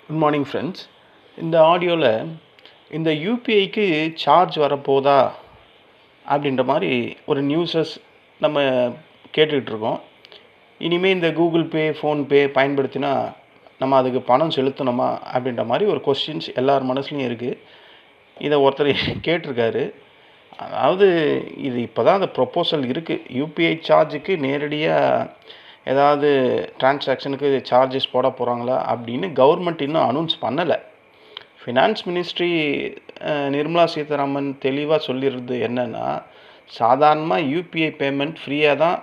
Good morning friends. இந்த ஆடியோவில் இந்த யூபிஐக்கு சார்ஜ் வரப்போதா அப்படின்ற மாதிரி ஒரு நியூஸஸ் நம்ம கேட்டுக்கிட்டுருக்கோம். இனிமேல் இந்த கூகுள் பே, ஃபோன்பே பயன்படுத்தினா நம்ம அதுக்கு பணம் செலுத்தணுமா அப்படின்ற மாதிரி ஒரு கொஸ்டின்ஸ் எல்லார் மனசுலையும் இருக்குது. இதை ஒருத்தர் கேட்டிருக்காரு. அதாவது இது இப்போ தான் அந்த ப்ரொப்போசல் இருக்குது. யூபிஐ சார்ஜுக்கு நேரடியாக ஏதாவது டிரான்சாக்ஷனுக்கு சார்ஜஸ் போட போகிறாங்களா அப்படின்னு கவர்மெண்ட் இன்னும் அனௌன்ஸ் பண்ணலை. ஃபினான்ஸ் மினிஸ்ட்ரி நிர்மலா சீதாராமன் தெளிவாக சொல்லிடுறது என்னென்னா, சாதாரணமாக யூபிஐ பேமெண்ட் ஃப்ரீயாக தான்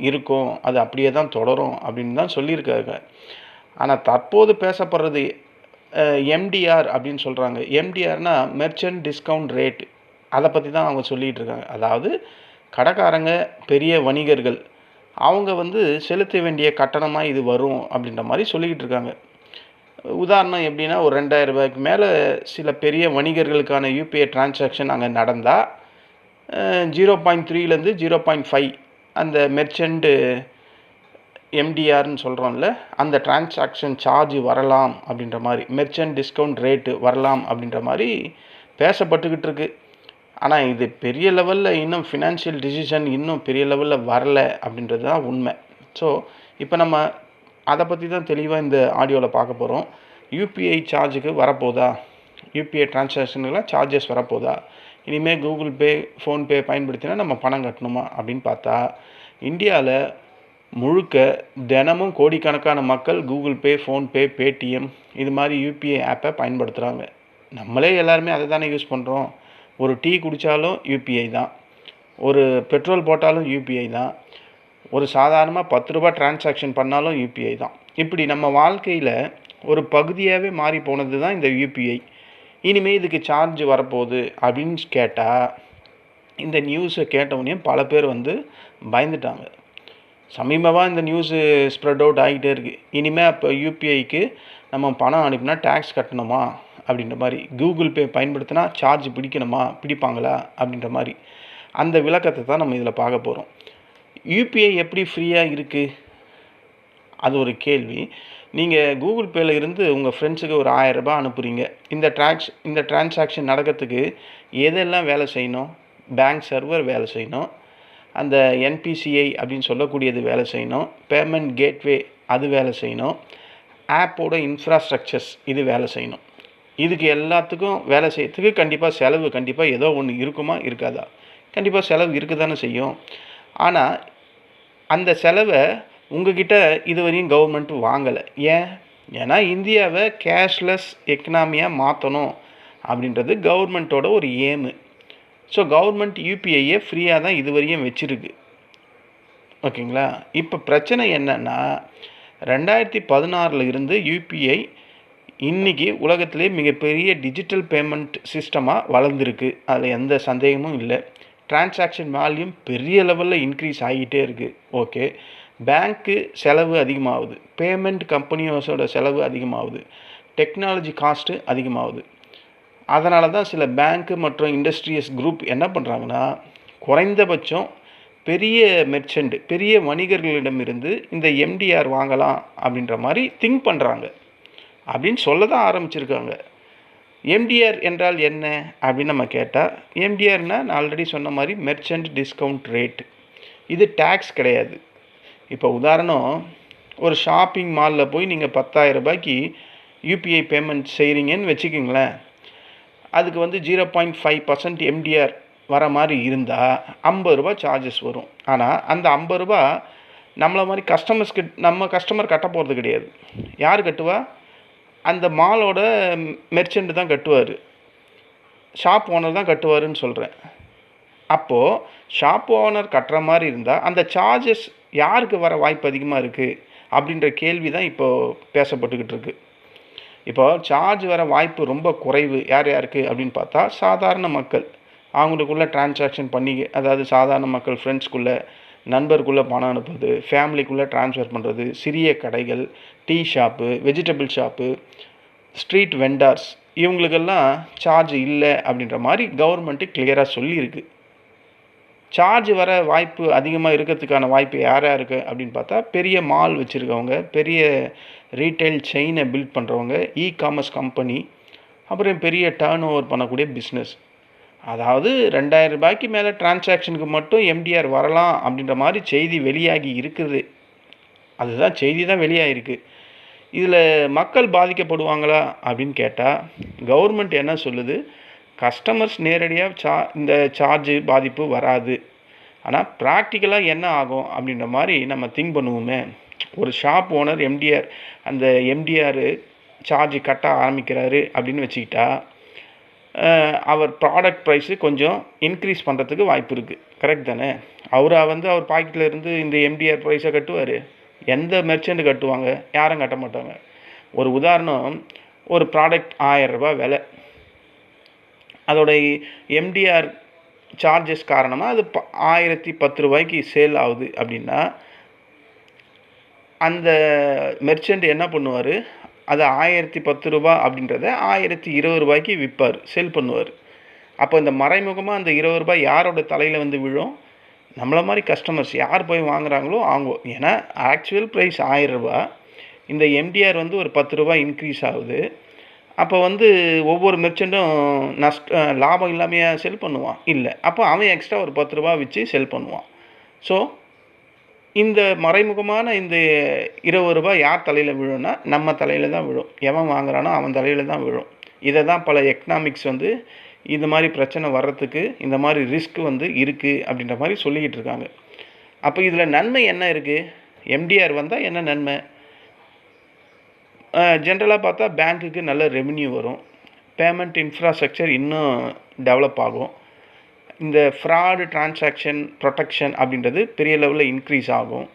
இருக்கும், அது அப்படியே தான் தொடரும் அப்படின்னு தான் சொல்லியிருக்காங்க. ஆனால் தற்போது பேசப்படுறது எம்டிஆர் அப்படின்னு சொல்கிறாங்க. எம்டிஆர்னால் மெர்ச்சன்ட் டிஸ்கவுண்ட் ரேட், அதை பற்றி தான் அவங்க சொல்லிகிட்டு இருக்காங்க. அதாவது கடைக்காரங்க, பெரிய வணிகர்கள் அவங்க செலுத்த வேண்டிய கட்டணமாக இது வரும் அப்படின்ற மாதிரி சொல்லிக்கிட்டு இருக்காங்க. உதாரணம் எப்படின்னா, ஒரு 2000 ரூபாய்க்கு மேலே சில பெரிய வணிகர்களுக்கான யூபிஐ டிரான்சாக்ஷன் அங்கே நடந்தால் 0.3லேருந்து 0.5 அந்த மெர்ச்சன்ட் எம்டிஆர்னு சொல்கிறோம்ல, அந்த டிரான்சாக்ஷன் சார்ஜ் வரலாம் அப்படின்ற மாதிரி, மெர்ச்சன்ட் டிஸ்கவுண்ட் ரேட்டு வரலாம் அப்படின்ற மாதிரி பேசப்பட்டுக்கிட்டு இருக்குது. ஆனால் இது பெரிய லெவலில் இன்னும் ஃபினான்ஷியல் டிசிஷன் இன்னும் பெரிய லெவலில் வரலை அப்படின்றது தான் உண்மை. ஸோ இப்போ நம்ம அதை பற்றி தான் தெளிவாக இந்த ஆடியோவில் பார்க்க போகிறோம். யூபிஐ சார்ஜுக்கு வரப்போதா, யூபிஐ டிரான்சாக்ஷனுக்கெலாம் சார்ஜஸ் வரப்போதா, இனிமேல் கூகுள் பே, ஃபோன்பே பயன்படுத்தினா நம்ம பணம் கட்டணுமா அப்படின்னு பார்த்தா, இந்தியாவில் முழுக்க தினமும் கோடிக்கணக்கான மக்கள் கூகுள் பே, ஃபோன்பே, பேடிஎம் இது மாதிரி யூபிஐ ஆப்பை பயன்படுத்துகிறாங்க. நம்மளே எல்லாருமே அதை தானே யூஸ் பண்ணுறோம். ஒரு டீ குடித்தாலும் யூபிஐ தான், ஒரு பெட்ரோல் போட்டாலும் யூபிஐ தான், ஒரு சாதாரணமாக 10 ரூபா டிரான்சாக்ஷன் பண்ணாலும் யூபிஐ தான். இப்படி நம்ம வாழ்க்கையில் ஒரு பகுதியாகவே மாறி போனது தான் இந்த யூபிஐ. இனிமேல் இதுக்கு சார்ஜ் வரப்போகுது அப்படின்னு கேட்டால், இந்த நியூஸை கேட்டவுடனே பல பேர் பயந்துட்டாங்க. சமீபமாக இந்த நியூஸு ஸ்ப்ரெட் அவுட் ஆகிட்டே இருக்குது. இனிமேல் அப்போ யூபிஐக்கு நம்ம பணம் அனுப்பினா டேக்ஸ் கட்டணுமா அப்படின்ற மாதிரி, கூகுள் பே பயன்படுத்தினா சார்ஜ் பிடிப்பாங்களா அப்படின்ற மாதிரி அந்த விளக்கத்தை தான் நம்ம இதில் பார்க்க போகிறோம். யூபிஐ எப்படி ஃப்ரீயாக இருக்குது, அது ஒரு கேள்வி. நீங்கள் கூகுள் பேயில் இருந்து உங்கள் ஃப்ரெண்ட்ஸுக்கு ஒரு 1000 ரூபாய் அனுப்புகிறீங்க. இந்த டிரான்சாக்ஷன் நடக்கிறதுக்கு எதெல்லாம் வேலை செய்யணும்? பேங்க் சர்வர் வேலை செய்யணும், அந்த என்பிசிஐ அப்படின்னு சொல்லக்கூடியது வேலை செய்யணும், பேமெண்ட் கேட்வே அது வேலை செய்யணும், ஆப்போட இன்ஃப்ராஸ்ட்ரக்சர்ஸ் இது வேலை செய்யணும். இதுக்கு எல்லாத்துக்கும் வேலை செய்யறதுக்கு கண்டிப்பாக ஏதோ ஒன்று இருக்குமா இருக்காதா? கண்டிப்பாக செலவு இருக்க தானே செய்யும். ஆனால் அந்த செலவை உங்ககிட்ட இதுவரையும் கவர்மெண்ட் வாங்கலை. ஏன்னா இந்தியாவை கேஷ்லெஸ் எக்கனாமியாக மாற்றணும் அப்படின்றது கவர்மெண்ட்டோட ஒரு ஏமு. ஸோ கவர்மெண்ட் யூபிஐயை ஃப்ரீயாக தான் இதுவரையும் வச்சுருக்கு. ஓகேங்களா? இப்போ பிரச்சனை என்னென்னா, 2016 இருந்து யூபிஐ இன்றைக்கி உலகத்திலே மிகப்பெரிய டிஜிட்டல் பேமெண்ட் சிஸ்டமாக வளர்ந்துருக்கு. அதில் எந்த சந்தேகமும் இல்லை. டிரான்சாக்ஷன் வால்யூம் பெரிய லெவலில் இன்க்ரீஸ் ஆகிட்டே இருக்குது. ஓகே, பேங்க்கு செலவு அதிகமாகுது, பேமெண்ட் கம்பெனிஸோட செலவு அதிகமாகுது, டெக்னாலஜி காஸ்ட்டு அதிகமாகுது. அதனால தான் சில பேங்க்கு மற்றும் இண்டஸ்ட்ரியஸ் குரூப் என்ன பண்ணுறாங்கன்னா, குறைந்தபட்சம் பெரிய மெர்ச்சன்ட், பெரிய வணிகர்களிடமிருந்து இந்த எம்டிஆர் வாங்கலாம் அப்படின்ற மாதிரி திங்க் பண்ணுறாங்க அப்படின்னு சொல்ல தான் ஆரம்பிச்சிருக்காங்க. எம்டிஆர் என்றால் என்ன அப்படின்னு நம்ம கேட்டால், எம்டிஆர்னால் நான் ஆல்ரெடி சொன்ன மாதிரி மெர்ச்சன்ட் டிஸ்கவுண்ட் ரேட். இது டேக்ஸ் கிடையாது. இப்போ உதாரணம், ஒரு ஷாப்பிங் மாலில் போய் நீங்கள் 10,000 ரூபாய்க்கு யூபிஐ பேமெண்ட் செய்கிறீங்கன்னு வச்சுக்கிங்களேன். அதுக்கு 0.5% எம்டிஆர் வர மாதிரி இருந்தால் 50 ரூபா சார்ஜஸ் வரும். ஆனால் அந்த 50 ரூபா நம்மளை மாதிரி நம்ம கஸ்டமர் கட்ட போகிறது கிடையாது. யார் கட்டுவா? அந்த மாலோட மெர்ச்சன்ட் தான் கட்டுவார், ஷாப் ஓனர் தான் கட்டுவாருன்னு சொல்கிறேன். அப்போது ஷாப் ஓனர் கட்டுற மாதிரி இருந்தால் அந்த சார்ஜஸ் யாருக்கு வர வாய்ப்பு அதிகமாக இருக்குது அப்படின்ற கேள்வி தான் இப்போது பேசப்பட்டுக்கிட்டு இருக்கு. இப்போ சார்ஜ் வர வாய்ப்பு ரொம்ப குறைவு யாருக்கு அப்படின்னு பார்த்தா, சாதாரண மக்கள் அவங்களுக்குள்ளே டிரான்சாக்ஷன் பண்ணி, அதாவது சாதாரண மக்கள் ஃப்ரெண்ட்ஸ்குள்ளே, நண்பருக்குள்ளே பணம் அனுப்புறது, ஃபேமிலிக்குள்ளே ட்ரான்ஸ்ஃபர் பண்ணுறது, சிறிய கடைகள், tea shop, vegetable shop, street vendors, இவங்களுக்கெல்லாம் சார்ஜ் இல்லை அப்படின்ற மாதிரி கவர்மெண்ட்டு கிளியராக சொல்லியிருக்கு. சார்ஜ் வர வாய்ப்பு அதிகமாக இருக்கிறதுக்கான வாய்ப்பு யாராக இருக்குது அப்படின்னு பார்த்தா, பெரிய மால் வச்சுருக்கவங்க, பெரிய ரீட்டைல் செயினை பில்ட் பண்ணுறவங்க, காமர்ஸ் கம்பெனி, அப்புறம் பெரிய டர்ன் ஓவர் பண்ணக்கூடிய பிஸ்னஸ். அதாவது ரூ. 2000 மேலே டிரான்சாக்ஷனுக்கு மட்டும் எம்டிஆர் வரலாம் அப்படின்ற மாதிரி செய்தி வெளியாகி இருக்குது. அதுதான் செய்தி தான் வெளியாகிருக்கு. இதில் மக்கள் பாதிக்கப்படுவாங்களா அப்படின்னு கேட்டால், கவர்மெண்ட் என்ன சொல்லுது, கஸ்டமர்ஸ் நேரடியாக இந்த சார்ஜு பாதிப்பு வராது. ஆனால் ப்ராக்டிக்கலாக என்ன ஆகும் அப்படின்ற மாதிரி நம்ம திங்க் பண்ணுவோமே. ஒரு ஷாப் ஓனர் அந்த எம்டிஆர் சார்ஜ் கட்ட ஆரம்பிக்கிறாரு அப்படின்னு வச்சுக்கிட்டா, அவர் ப்ராடக்ட் ப்ரைஸு கொஞ்சம் இன்க்ரீஸ் பண்ணுறதுக்கு வாய்ப்பு இருக்குது. கரெக்ட் தானே? அவர் பாக்கெட்டில் இருந்து இந்த எம்டிஆர் ப்ரைஸை கட்டுவார்? எந்த மெர்ச்சன்ட் கட்டுவாங்க? யாரும் கட்ட மாட்டாங்க. ஒரு உதாரணம், ஒரு ப்ராடக்ட் ரூ. 1000 விலை, அதோட எம்டிஆர் சார்ஜஸ் காரணமாக அது ரூ. 1010 சேல் ஆகுது அப்படின்னா, அந்த மெர்ச்சன்ட் என்ன பண்ணுவார், அது ரூ. 1010 அப்படின்றத ரூ. 1020 சேல் பண்ணுவார். அப்போ இந்த மறைமுகமாக அந்த ரூ. 20 யாரோட தலையில் வந்து விழும்? நம்மளை மாதிரி கஸ்டமர்ஸ் யார் போய் வாங்குகிறாங்களோ அவங்க. ஏன்னா ஆக்சுவல் ப்ரைஸ் ரூ. 1000, இந்த எம்டிஆர் வந்து ஒரு ரூ. 10 இன்க்ரீஸ் ஆகுது. அப்போ ஒவ்வொரு மெர்ச்சண்ட்டும் லாபம் இல்லாமையாக செல் பண்ணுவான்? இல்லை. அப்போ அவன் எக்ஸ்ட்ரா ஒரு ரூ. 10 வச்சு செல் பண்ணுவான். ஸோ இந்த மறைமுகமான இந்த ரூ. 20 யார் தலையில் விழும்னா, நம்ம தலையில் தான் விழும். எவன் வாங்குறானோ அவன் தலையில் தான் விழும். இதை தான் பல எக்கனாமிக்ஸ் இந்த மாதிரி பிரச்சனை வர்றதுக்கு இந்த மாதிரி ரிஸ்க் இருக்குது அப்படின்ற மாதிரி சொல்லிக்கிட்டு இருக்காங்க. அப்போ இதில் நன்மை என்ன இருக்குது? எம்டிஆர் வந்தால் என்ன நன்மை? ஜென்ரலாக பார்த்தா பேங்க்குக்கு நல்ல ரெவென்யூ வரும். பேமெண்ட் இன்ஃப்ராஸ்ட்ரக்சர் இன்னும் டெவலப் ஆகும். இந்த ஃப்ராடு டிரான்சாக்ஷன் ப்ரொடெக்ஷன் அப்படின்றது பெரிய லெவலில் இன்க்ரீஸ் ஆகும்.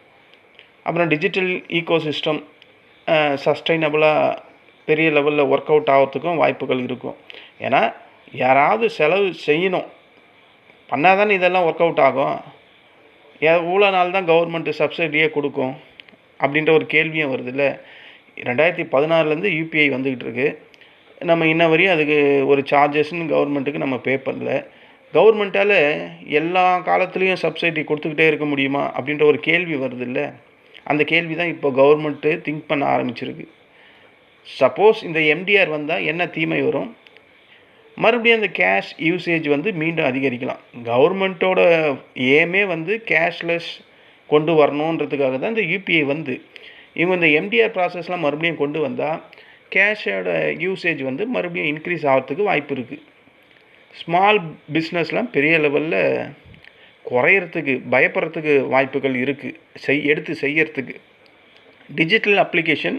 அப்புறம் டிஜிட்டல் ஈகோசிஸ்டம் சஸ்டைனபிளாக பெரிய லெவலில் ஒர்க் அவுட் ஆகிறதுக்கும் வாய்ப்புகள் இருக்கும். ஏன்னா யாராவது செலவு செய்யணும், பண்ணால் தானே இதெல்லாம் ஒர்க் அவுட் ஆகும். எவ்வளோ நாள் தான் கவர்மெண்ட்டு சப்சிடியே கொடுக்கும் அப்படின்ற ஒரு கேள்வியும் வருது இல்லை. 2016 யூபிஐ வந்துக்கிட்டு இருக்கு. நம்ம இன்ன வரையும் அதுக்கு ஒரு சார்ஜஸ்ன்னு கவர்மெண்ட்டுக்கு நம்ம பே பண்ணல. கவர்மெண்ட்டால் எல்லா காலத்துலேயும் சப்சிடி கொடுத்துக்கிட்டே இருக்க முடியுமா அப்படின்ற ஒரு கேள்வி வருது இல்லை. அந்த கேள்வி தான் இப்போ கவர்மெண்ட்டு திங்க் பண்ண ஆரம்பிச்சிருக்கு. சப்போஸ் இந்த எம்டிஆர் வந்தால் என்ன தீமை வரும்? மறுபடியும் அந்த கேஷ் யூசேஜ் மீண்டும் அதிகரிக்கலாம். கவர்மெண்ட்டோட ஏமே கேஷ்லெஸ் கொண்டு வரணுன்றதுக்காக தான் இந்த யூபிஐ இவங்க இந்த எம்டிஆர் ப்ராசஸ்லாம் மறுபடியும் கொண்டு வந்தால் கேஷோட யூசேஜ் மறுபடியும் இன்க்ரீஸ் ஆகிறதுக்கு வாய்ப்பு இருக்குது. ஸ்மால் பிஸ்னஸ்லாம் பெரிய லெவலில் குறையிறதுக்கு பயப்படுறதுக்கு வாய்ப்புகள் இருக்குது. எடுத்து செய்யறதுக்கு டிஜிட்டல் அப்ளிகேஷன்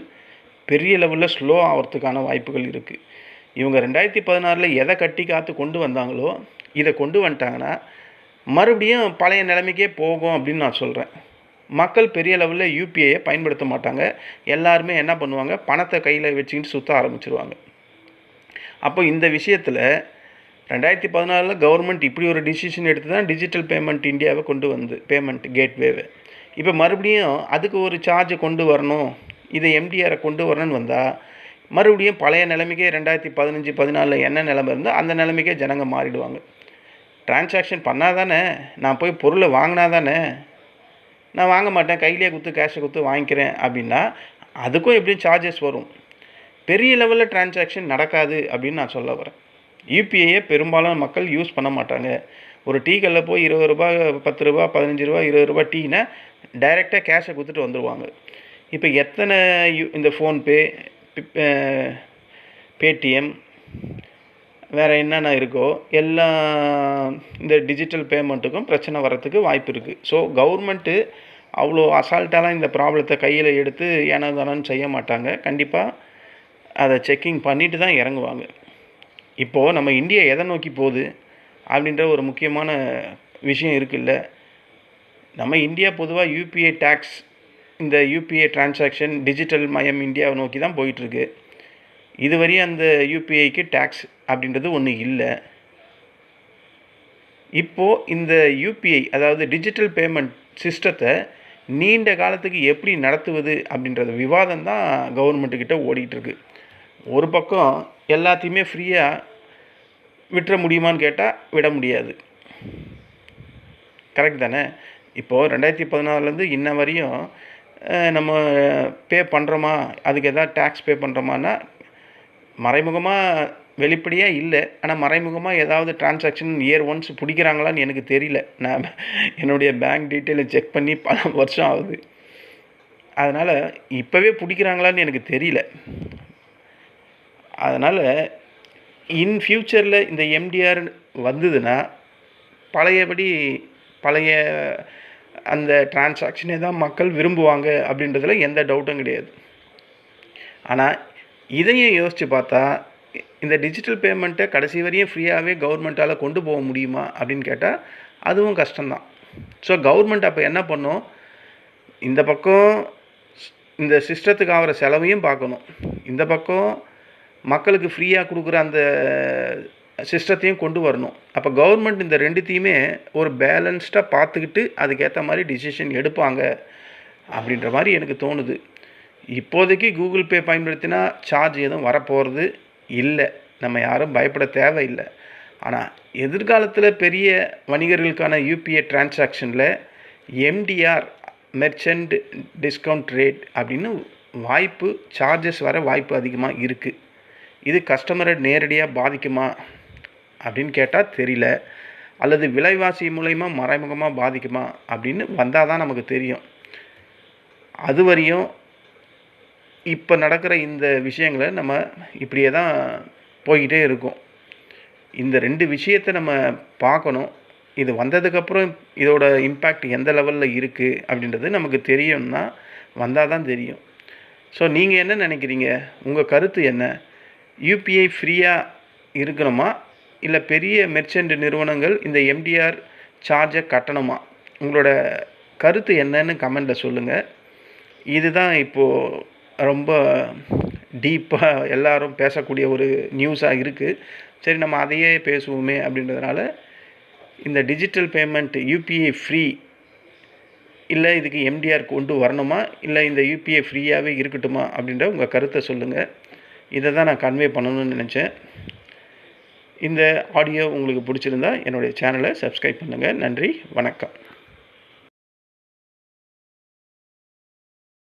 பெரிய லெவலில் ஸ்லோ ஆகிறதுக்கான வாய்ப்புகள் இருக்குது. இவங்க 2016 எதை கட்டி காத்து கொண்டு வந்தாங்களோ இதை கொண்டு வந்துட்டாங்கன்னா மறுபடியும் பழைய நிலைமைக்கே போகும் அப்படின்னு நான் சொல்கிறேன். மக்கள் பெரிய லெவலில் யூபிஐயை பயன்படுத்த மாட்டாங்க. எல்லாருமே என்ன பண்ணுவாங்க, பணத்தை கையில் வச்சுக்கிட்டு சுற்ற ஆரம்பிச்சிருவாங்க. அப்போ இந்த விஷயத்தில் 2016 கவர்மெண்ட் இப்படி ஒரு டிசிஷன் எடுத்து தான் டிஜிட்டல் பேமெண்ட் இந்தியாவை கொண்டு பேமெண்ட் கேட்வேவை. இப்போ மறுபடியும் அதுக்கு ஒரு சார்ஜை கொண்டு வரணும், இதை எம்டிஆரை கொண்டு வரணும்னு வந்தால் மறுபடியும் பழைய நிலைமைக்கே 2015-14 என்ன நிலைமை இருந்தால் அந்த நிலைமைக்கே ஜனங்க மாறிடுவாங்க. டிரான்சாக்ஷன் பண்ணால் தானே, நான் போய் பொருளை வாங்கினா தானே, நான் வாங்க மாட்டேன் கையிலே கேஷை கொடுத்து வாங்கிக்கிறேன் அப்படின்னா அதுக்கும் எப்படியும் சார்ஜஸ் வரும். பெரிய லெவலில் டிரான்சாக்ஷன் நடக்காது அப்படின்னு நான் சொல்ல வரேன். யூபிஐயை பெரும்பாலும் மக்கள் யூஸ் பண்ண மாட்டாங்க. ஒரு டீ கல்லில் போய் ₹20, ₹10, ₹15, ₹20 டீனா டைரெக்டாக கேஷை கொடுத்துட்டு வந்துடுவாங்க. இப்போ எத்தனை இந்த ஃபோன்பே, பேடிஎம், வேறு என்னென்ன இருக்கோ எல்லா இந்த டிஜிட்டல் பேமெண்ட்டுக்கும் பிரச்சனை வர்றதுக்கு வாய்ப்பு இருக்குது. ஸோ கவர்மெண்ட்டு அவ்வளோ அசால்ட்டாலாம் இந்த ப்ராப்ளத்தை கையில் எடுத்து ஏனோ தானோன்னு செய்ய மாட்டாங்க. கண்டிப்பாக அதை செக்கிங் பண்ணிட்டு தான் இறங்குவாங்க. இப்போது நம்ம இந்தியா எதை நோக்கி போகுது அப்படின்ற ஒரு முக்கியமான விஷயம் இருக்குல்ல. நம்ம இந்தியா பொதுவாக யூபிஐ டேக்ஸ், இந்த யூபிஐ டிரான்சாக்ஷன் டிஜிட்டல் மயம் இந்தியாவை நோக்கி தான் போயிட்டுருக்கு. இதுவரையும் அந்த யூபிஐக்கு டேக்ஸ் அப்படின்றது ஒன்று இல்லை. இப்போது இந்த யூபிஐ அதாவது டிஜிட்டல் பேமெண்ட் சிஸ்டத்தை நீண்ட காலத்துக்கு எப்படி நடத்துவது அப்படின்றது விவாதம் தான் கவர்மெண்ட்டுக்கிட்ட ஓடிட்டுருக்கு. ஒரு பக்கம் எல்லாத்தையுமே ஃப்ரீயாக விட்டுற முடியுமான்னு கேட்டால் விட முடியாது. கரெக்ட் தானே? இப்போது 2014லேருந்து இன்ன வரையும் நம்ம பே பண்ணுறோமா, அதுக்கு எதாவது டேக்ஸ் பே பண்ணுறோமான்னா, மறைமுகமாக வெளிப்படையாக இல்லை. ஆனால் மறைமுகமாக ஏதாவது டிரான்சாக்ஷன் இயர் ஒன்ஸ் பிடிக்கிறாங்களான்னு எனக்கு தெரியல. நான் என்னுடைய பேங்க் டீட்டெயிலை செக் பண்ணி பல வருஷம் ஆகுது. அதனால் இப்போவே பிடிக்கிறாங்களான்னு எனக்கு தெரியல. அதனால் இன் ஃப்யூச்சரில் இந்த எம்டிஆர் வந்ததுன்னா பழைய அந்த டிரான்சாக்ஷனே தான் மக்கள் விரும்புவாங்க அப்படின்றதுல எந்த டவுட்டும் கிடையாது. ஆனால் இதையும் யோசித்து பார்த்தா இந்த டிஜிட்டல் பேமெண்ட்டை கடைசி வரையும் ஃப்ரீயாகவே கவர்மெண்ட்டால் கொண்டு போக முடியுமா அப்படின்னு கேட்டால் அதுவும் கஷ்டம்தான். ஸோ கவர்மெண்ட் அப்போ என்ன பண்ணும், இந்த பக்கம் இந்த சிஸ்டத்துக்கு ஆகிற செலவையும் பார்க்கணும், இந்த பக்கம் மக்களுக்கு ஃப்ரீயாக கொடுக்குற அந்த சிஸ்டத்தையும் கொண்டு வரணும். அப்போ கவர்மெண்ட் இந்த ரெண்டுத்தையுமே ஒரு பேலன்ஸ்டாக பார்த்துக்கிட்டு அதுக்கேற்ற மாதிரி டிசிஷன் எடுப்பாங்க அப்படின்ற மாதிரி எனக்கு தோணுது. இப்போதைக்கு கூகுள் பே பயன்படுத்தினா சார்ஜ் எதுவும் வரப்போகிறது இல்லை, நம்ம யாரும் பயப்பட தேவையில்லை. ஆனால் எதிர்காலத்தில் பெரிய வணிகர்களுக்கான யூபிஐ டிரான்சாக்ஷனில் எம்டிஆர் மெர்ச்சன்ட் டிஸ்கவுண்ட் ரேட் அப்படின்னு சார்ஜஸ் வர வாய்ப்பு அதிகமாக இருக்குது. இது கஸ்டமரை நேரடியாக பாதிக்குமா அப்படின்னு கேட்டால் தெரியல. அல்லது விலைவாசி மூலயமா மறைமுகமாக பாதிக்குமா அப்படின்னு வந்தால் தான் நமக்கு தெரியும். அது வரையும் இப்போ நடக்கிற இந்த விஷயங்களை நம்ம இப்படியே தான் போய்கிட்டே இருக்கும். இந்த 2 விஷயத்தை நம்ம பார்க்கணும். இது வந்ததுக்கப்புறம் இதோட இம்பேக்ட் எந்த லெவலில் இருக்குது அப்படின்றது நமக்கு தெரியும்னா வந்தால் தான் தெரியும். ஸோ நீங்கள் என்ன நினைக்கிறீங்க? உங்கள் கருத்து என்ன? யூபிஐ ஃப்ரீயாக இருக்கணுமா, இல்லை பெரிய மெர்ச்சன்ட் நிறுவனங்கள் இந்த எம்டிஆர் சார்ஜை கட்டணுமா? உங்களோட கருத்து என்னன்னு கமெண்ட்டில் சொல்லுங்கள். இதுதான் இப்போது ரொம்ப டீப்பாக எல்லாரும் பேசக்கூடிய ஒரு நியூஸாக இருக்குது. சரி, நம்ம அதையே பேசுவோமே அப்படின்றதுனால இந்த டிஜிட்டல் பேமெண்ட் யூபிஐ ஃப்ரீ இல்லை இதுக்கு எம்டிஆர் கொண்டு வரணுமா, இல்லை இந்த யூபிஐ ஃப்ரீயாகவே இருக்கட்டுமா அப்படின்ற உங்கள் கருத்தை சொல்லுங்கள். இதை தான் நான் கன்வே பண்ணணும்னு நினச்சேன். இந்த ஆடியோ உங்களுக்கு பிடிச்சிருந்தா என்னுடைய சேனலை சப்ஸ்கிரைப் பண்ணுங்கள். நன்றி, வணக்கம்.